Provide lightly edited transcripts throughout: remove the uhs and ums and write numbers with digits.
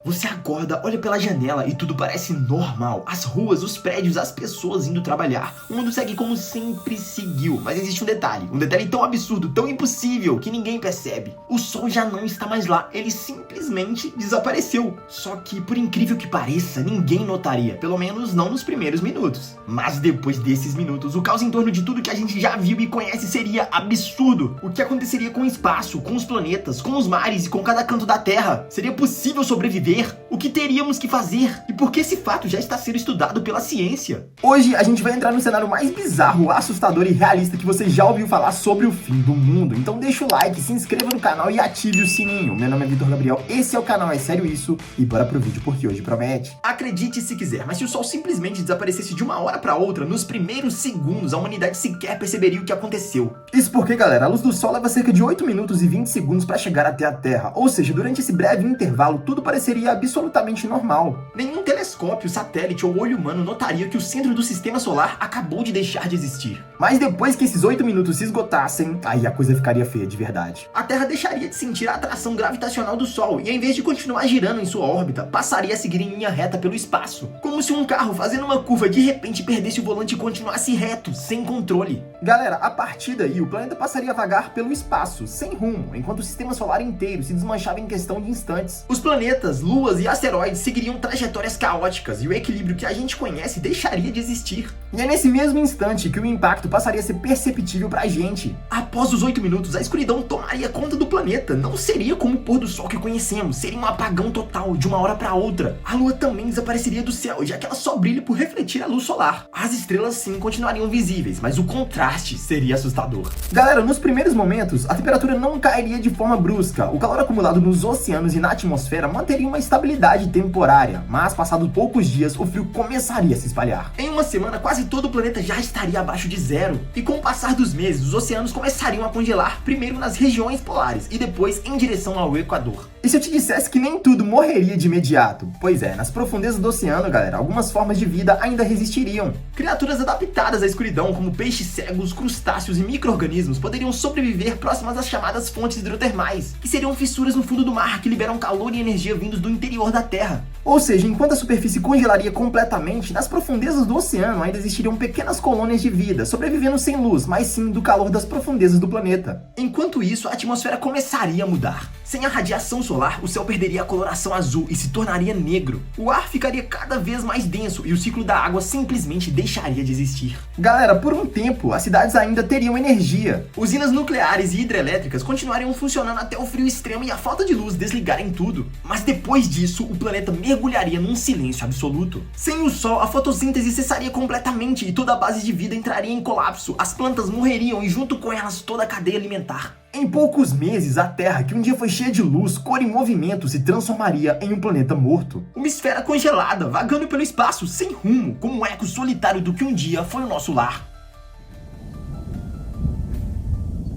Você acorda, olha pela janela e tudo parece normal. As ruas, os prédios, as pessoas indo trabalhar. O mundo segue como sempre seguiu, mas existe um detalhe tão absurdo, tão impossível, que ninguém percebe. O sol já não está mais lá, ele simplesmente desapareceu. Só que, por incrível que pareça, ninguém notaria, pelo menos não nos primeiros minutos. Mas depois desses minutos, o caos em torno de tudo que a gente já viu e conhece seria absurdo. O que aconteceria com o espaço, com os planetas, com os mares e com cada canto da Terra? Seria possível sobreviver? O que teríamos que fazer? E por que esse fato já está sendo estudado pela ciência? Hoje a gente vai entrar no cenário mais bizarro, assustador e realista que você já ouviu falar sobre o fim do mundo. Então deixa o like, se inscreva no canal e ative o sininho. Meu nome é Vitor Gabriel, esse é o canal É Sério Isso e bora pro vídeo porque hoje promete. Acredite se quiser, mas se o sol simplesmente desaparecesse de uma hora para outra, nos primeiros segundos a humanidade sequer perceberia o que aconteceu. Isso porque, galera, a luz do sol leva cerca de 8 minutos e 20 segundos para chegar até a Terra, ou seja, durante esse breve intervalo tudo pareceria absolutamente normal. Nenhum telescópio, satélite ou olho humano notaria que o centro do sistema solar acabou de deixar de existir. Mas depois que esses 8 minutos se esgotassem, aí a coisa ficaria feia de verdade. A Terra deixaria de sentir a atração gravitacional do Sol e, em vez de continuar girando em sua órbita, passaria a seguir em linha reta pelo espaço. Como se um carro fazendo uma curva de repente perdesse o volante e continuasse reto, sem controle. Galera, a partir daí o planeta passaria a vagar pelo espaço, sem rumo, enquanto o sistema solar inteiro se desmanchava em questão de instantes. Os planetas, luas e asteroides seguiriam trajetórias caóticas e o equilíbrio que a gente conhece deixaria de existir. E é nesse mesmo instante que o impacto passaria a ser perceptível pra gente. Após os 8 minutos, a escuridão tomaria conta do planeta. Não seria como o pôr do sol que conhecemos, seria um apagão total de uma hora pra outra. A lua também desapareceria do céu, já que ela só brilha por refletir a luz solar. As estrelas sim continuariam visíveis, mas o contraste seria assustador. Galera, nos primeiros momentos, a temperatura não cairia de forma brusca. O calor acumulado nos oceanos e na atmosfera manteria uma estabilidade temporária, mas passados poucos dias o frio começaria a se espalhar. Em uma semana quase todo o planeta já estaria abaixo de zero, e com o passar dos meses os oceanos começariam a congelar, primeiro nas regiões polares e depois em direção ao Equador. E se eu te dissesse que nem tudo morreria de imediato? Pois é, nas profundezas do oceano, galera, algumas formas de vida ainda resistiriam. Criaturas adaptadas à escuridão, como peixes cegos, crustáceos e micro-organismos, poderiam sobreviver próximas às chamadas fontes hidrotermais, que seriam fissuras no fundo do mar que liberam calor e energia vindos do interior da Terra. Ou seja, enquanto a superfície congelaria completamente, nas profundezas do oceano ainda existiriam pequenas colônias de vida, sobrevivendo sem luz, mas sim do calor das profundezas do planeta. Enquanto isso, a atmosfera começaria a mudar. Sem a radiação solar, o céu perderia a coloração azul e se tornaria negro. O ar ficaria cada vez mais denso e o ciclo da água simplesmente deixaria de existir. Galera, por um tempo, as cidades ainda teriam energia. Usinas nucleares e hidrelétricas continuariam funcionando até o frio extremo e a falta de luz desligarem tudo. Mas depois disso, o planeta mergulharia num silêncio absoluto. Sem o sol, a fotossíntese cessaria completamente e toda a base de vida entraria em colapso. As plantas morreriam e junto com elas toda a cadeia alimentar. Em poucos meses, a Terra, que um dia foi cheia de luz, cor e movimento, se transformaria em um planeta morto. Uma esfera congelada, vagando pelo espaço, sem rumo, como um eco solitário do que um dia foi o nosso lar.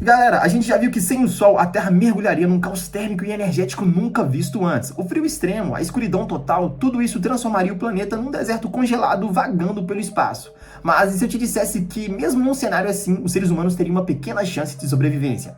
Galera, a gente já viu que sem o sol a Terra mergulharia num caos térmico e energético nunca visto antes. O frio extremo, a escuridão total, tudo isso transformaria o planeta num deserto congelado vagando pelo espaço. Mas e se eu te dissesse que mesmo num cenário assim, os seres humanos teriam uma pequena chance de sobrevivência?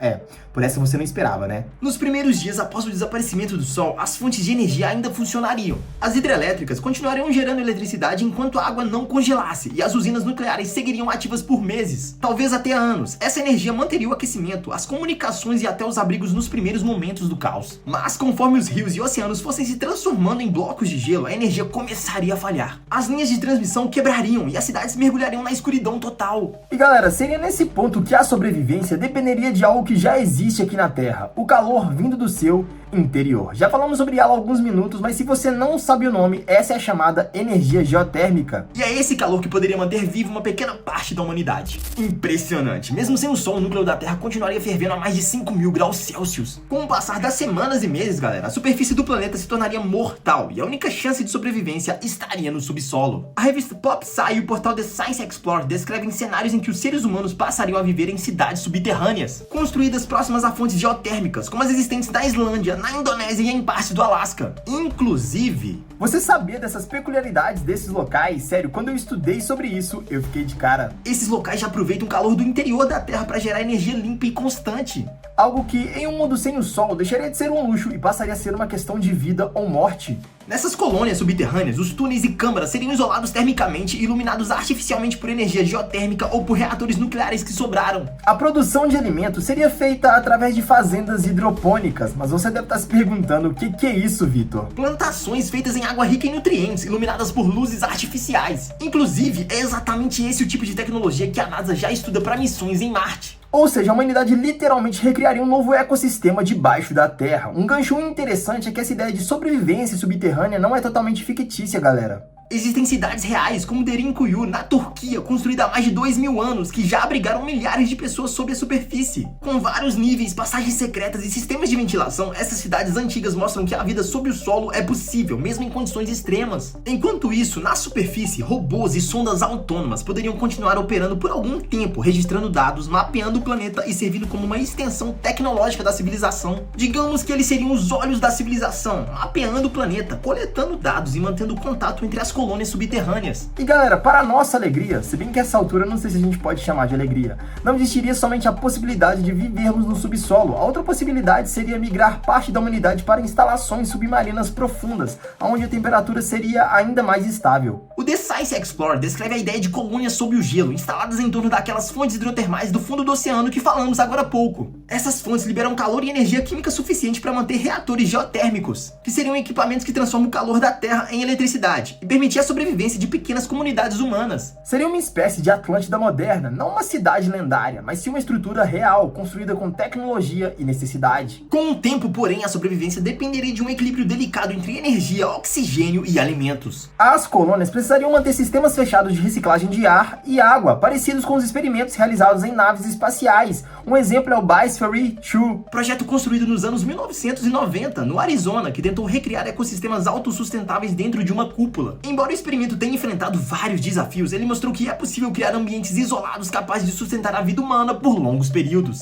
Por essa você não esperava, né? Nos primeiros dias após o desaparecimento do sol, as fontes de energia ainda funcionariam. As hidrelétricas continuariam gerando eletricidade enquanto a água não congelasse, e as usinas nucleares seguiriam ativas por meses, talvez até anos. Essa energia manteria o aquecimento, as comunicações e até os abrigos nos primeiros momentos do caos. Mas conforme os rios e oceanos fossem se transformando em blocos de gelo, a energia começaria a falhar. As linhas de transmissão quebrariam e as cidades mergulhariam na escuridão total. E galera, seria nesse ponto que a sobrevivência dependeria de algo que já existe aqui na Terra, o calor vindo do seu interior. Já falamos sobre ela há alguns minutos, mas se você não sabe o nome, essa é a chamada energia geotérmica. E é esse calor que poderia manter viva uma pequena parte da humanidade. Impressionante! Mesmo sem o sol, o núcleo da Terra continuaria fervendo a mais de 5.000 graus Celsius. Com o passar das semanas e meses, galera, a superfície do planeta se tornaria mortal e a única chance de sobrevivência estaria no subsolo. A revista Pop Sci e o portal The Science Explorer descrevem cenários em que os seres humanos passariam a viver em cidades subterrâneas, construídas próximas a fontes geotérmicas, como as existentes na Islândia, na Indonésia e em partes do Alasca. Inclusive, você sabia dessas peculiaridades desses locais? Sério, quando eu estudei sobre isso, eu fiquei de cara. Esses locais já aproveitam o calor do interior da Terra para gerar energia limpa limpa e constante. Algo que, em um mundo sem o Sol, deixaria de ser um luxo e passaria a ser uma questão de vida ou morte. Nessas colônias subterrâneas, os túneis e câmaras seriam isolados termicamente e iluminados artificialmente por energia geotérmica ou por reatores nucleares que sobraram. A produção de alimentos seria feita através de fazendas hidropônicas, mas você deve estar se perguntando o que é isso, Vitor? Plantações feitas em água rica em nutrientes, iluminadas por luzes artificiais. Inclusive, é exatamente esse o tipo de tecnologia que a NASA já estuda para missões em Marte. Ou seja, a humanidade literalmente recriaria um novo ecossistema debaixo da Terra. Um gancho interessante é que essa ideia de sobrevivência subterrânea não é totalmente fictícia, galera. Existem cidades reais, como Derinkuyu, na Turquia, construída há mais de 2000 anos, que já abrigaram milhares de pessoas sob a superfície. Com vários níveis, passagens secretas e sistemas de ventilação, essas cidades antigas mostram que a vida sob o solo é possível, mesmo em condições extremas. Enquanto isso, na superfície, robôs e sondas autônomas poderiam continuar operando por algum tempo, registrando dados, mapeando o planeta e servindo como uma extensão tecnológica da civilização. Digamos que eles seriam os olhos da civilização, mapeando o planeta, coletando dados e mantendo contato entre as colônias subterrâneas. E galera, para a nossa alegria, se bem que essa altura não sei se a gente pode chamar de alegria, não existiria somente a possibilidade de vivermos no subsolo. A outra possibilidade seria migrar parte da humanidade para instalações submarinas profundas, onde a temperatura seria ainda mais estável. O The Science Explorer descreve a ideia de colônias sob o gelo, instaladas em torno daquelas fontes hidrotermais do fundo do oceano que falamos agora há pouco. Essas fontes liberam calor e energia química suficiente para manter reatores geotérmicos, que seriam equipamentos que transformam o calor da Terra em eletricidade e permitir a sobrevivência de pequenas comunidades humanas. Seria uma espécie de Atlântida moderna, não uma cidade lendária, mas sim uma estrutura real, construída com tecnologia e necessidade. Com o tempo, porém, a sobrevivência dependeria de um equilíbrio delicado entre energia, oxigênio e alimentos. As colônias precisariam manter sistemas fechados de reciclagem de ar e água, parecidos com os experimentos realizados em naves espaciais. Um exemplo é o Biosphary 2, projeto construído nos anos 1990, no Arizona, que tentou recriar ecossistemas autossustentáveis dentro de uma cúpula. Embora o experimento tenha enfrentado vários desafios, ele mostrou que é possível criar ambientes isolados capazes de sustentar a vida humana por longos períodos.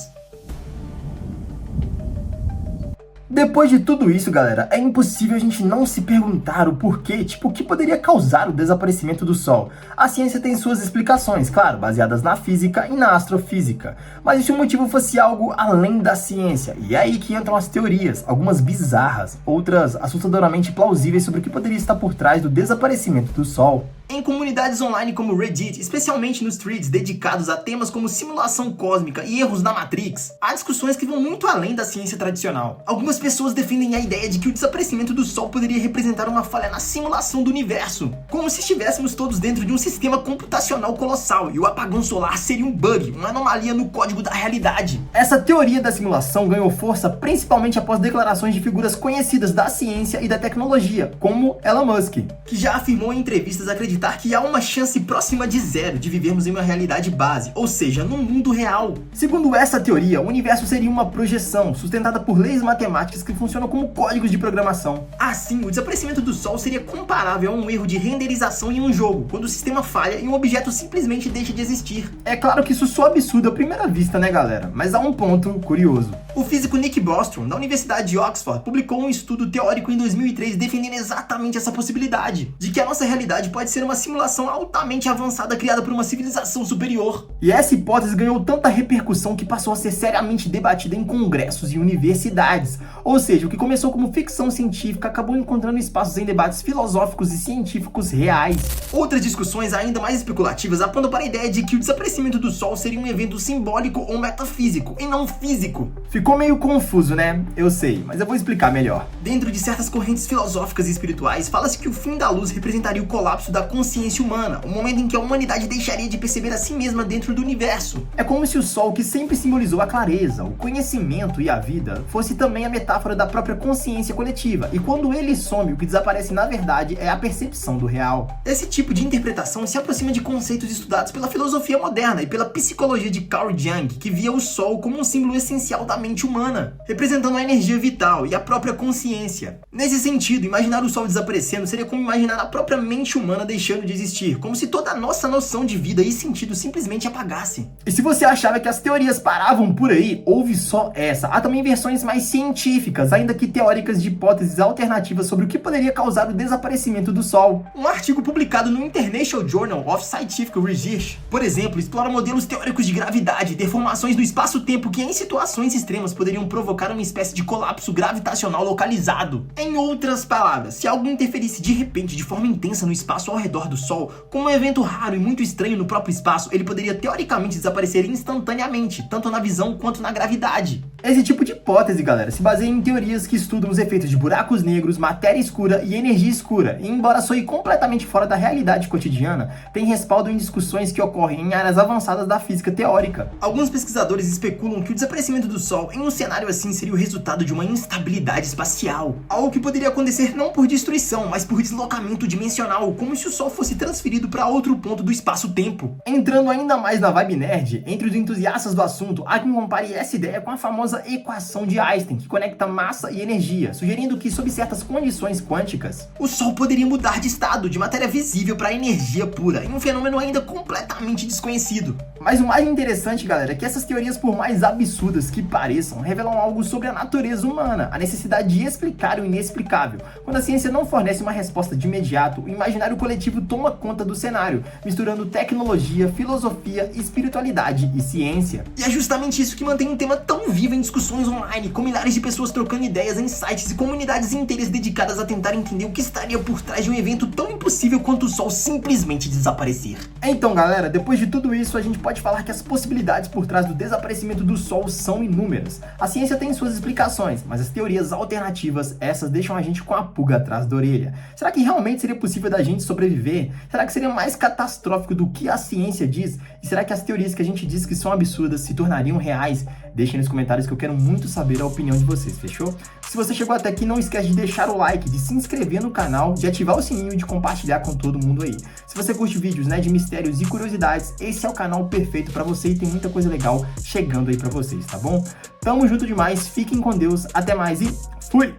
Depois de tudo isso, galera, é impossível a gente não se perguntar o porquê, o que poderia causar o desaparecimento do Sol. A ciência tem suas explicações, claro, baseadas na física e na astrofísica. Mas e se o motivo fosse algo além da ciência? E é aí que entram as teorias, algumas bizarras, outras assustadoramente plausíveis sobre o que poderia estar por trás do desaparecimento do Sol. Em comunidades online como Reddit, especialmente nos threads dedicados a temas como simulação cósmica e erros na Matrix, há discussões que vão muito além da ciência tradicional. Algumas pessoas defendem a ideia de que o desaparecimento do Sol poderia representar uma falha na simulação do universo, como se estivéssemos todos dentro de um sistema computacional colossal e o apagão solar seria um bug, uma anomalia no código da realidade. Essa teoria da simulação ganhou força principalmente após declarações de figuras conhecidas da ciência e da tecnologia, como Elon Musk, que já afirmou em entrevistas acreditar que há uma chance próxima de zero de vivermos em uma realidade base, ou seja, num mundo real. Segundo essa teoria, o universo seria uma projeção sustentada por leis matemáticas que funcionam como códigos de programação. Assim, o desaparecimento do Sol seria comparável a um erro de renderização em um jogo, quando o sistema falha e um objeto simplesmente deixa de existir. É claro que isso soa absurdo à primeira vista, né, galera? Mas há um ponto curioso. O físico Nick Bostrom, da Universidade de Oxford, publicou um estudo teórico em 2003 defendendo exatamente essa possibilidade, de que a nossa realidade pode ser uma simulação altamente avançada criada por uma civilização superior. E essa hipótese ganhou tanta repercussão que passou a ser seriamente debatida em congressos e universidades. Ou seja, o que começou como ficção científica acabou encontrando espaços em debates filosóficos e científicos reais. Outras discussões ainda mais especulativas apontam para a ideia de que o desaparecimento do Sol seria um evento simbólico ou metafísico, e não físico. Ficou meio confuso, né? Eu sei, mas eu vou explicar melhor. Dentro de certas correntes filosóficas e espirituais, fala-se que o fim da luz representaria o colapso da consciência humana, o momento em que a humanidade deixaria de perceber a si mesma dentro do universo. É como se o Sol, que sempre simbolizou a clareza, o conhecimento e a vida, fosse também a metáfora da própria consciência coletiva, e quando ele some, o que desaparece na verdade é a percepção do real. Esse tipo de interpretação se aproxima de conceitos estudados pela filosofia moderna e pela psicologia de Carl Jung, que via o Sol como um símbolo essencial da mente mente humana, representando a energia vital e a própria consciência. Nesse sentido, imaginar o Sol desaparecendo seria como imaginar a própria mente humana deixando de existir, como se toda a nossa noção de vida e sentido simplesmente apagasse. E se você achava que as teorias paravam por aí, houve só essa. Há também versões mais científicas, ainda que teóricas, de hipóteses alternativas sobre o que poderia causar o desaparecimento do Sol. Um artigo publicado no International Journal of Scientific Research, por exemplo, explora modelos teóricos de gravidade e deformações do espaço-tempo que em situações extremas poderiam provocar uma espécie de colapso gravitacional localizado. Em outras palavras, se algo interferisse de repente de forma intensa no espaço ao redor do Sol, como um evento raro e muito estranho no próprio espaço, ele poderia teoricamente desaparecer instantaneamente, tanto na visão quanto na gravidade. Esse tipo de hipótese, galera, se baseia em teorias que estudam os efeitos de buracos negros, matéria escura e energia escura, e embora soe completamente fora da realidade cotidiana, tem respaldo em discussões que ocorrem em áreas avançadas da física teórica. Alguns pesquisadores especulam que o desaparecimento do Sol em um cenário assim seria o resultado de uma instabilidade espacial, algo que poderia acontecer não por destruição, mas por deslocamento dimensional, como se o Sol fosse transferido para outro ponto do espaço-tempo. Entrando ainda mais na vibe nerd, entre os entusiastas do assunto, há quem compare essa ideia com a famosa equação de Einstein, que conecta massa e energia, sugerindo que, sob certas condições quânticas, o Sol poderia mudar de estado, de matéria visível para energia pura, em um fenômeno ainda completamente desconhecido. Mas o mais interessante, galera, é que essas teorias, por mais absurdas que pareçam, revelam algo sobre a natureza humana, a necessidade de explicar o inexplicável. Quando a ciência não fornece uma resposta de imediato, o imaginário coletivo toma conta do cenário, misturando tecnologia, filosofia, espiritualidade e ciência. E é justamente isso que mantém um tema tão vivo em discussões online, com milhares de pessoas trocando ideias em sites e comunidades inteiras dedicadas a tentar entender o que estaria por trás de um evento tão impossível quanto o Sol simplesmente desaparecer. Então, galera, depois de tudo isso, a gente pode falar que as possibilidades por trás do desaparecimento do Sol são inúmeras. A ciência tem suas explicações, mas as teorias alternativas, essas deixam a gente com a pulga atrás da orelha. Será que realmente seria possível da gente sobreviver? Será que seria mais catastrófico do que a ciência diz? E será que as teorias que a gente diz que são absurdas se tornariam reais? Deixem nos comentários que eu quero muito saber a opinião de vocês, fechou? Se você chegou até aqui, não esquece de deixar o like, de se inscrever no canal, de ativar o sininho e de compartilhar com todo mundo aí. Se você curte vídeos, né, de mistérios e curiosidades, esse é o canal perfeito pra você e tem muita coisa legal chegando aí pra vocês, tá bom? Tamo junto demais, fiquem com Deus, até mais e fui!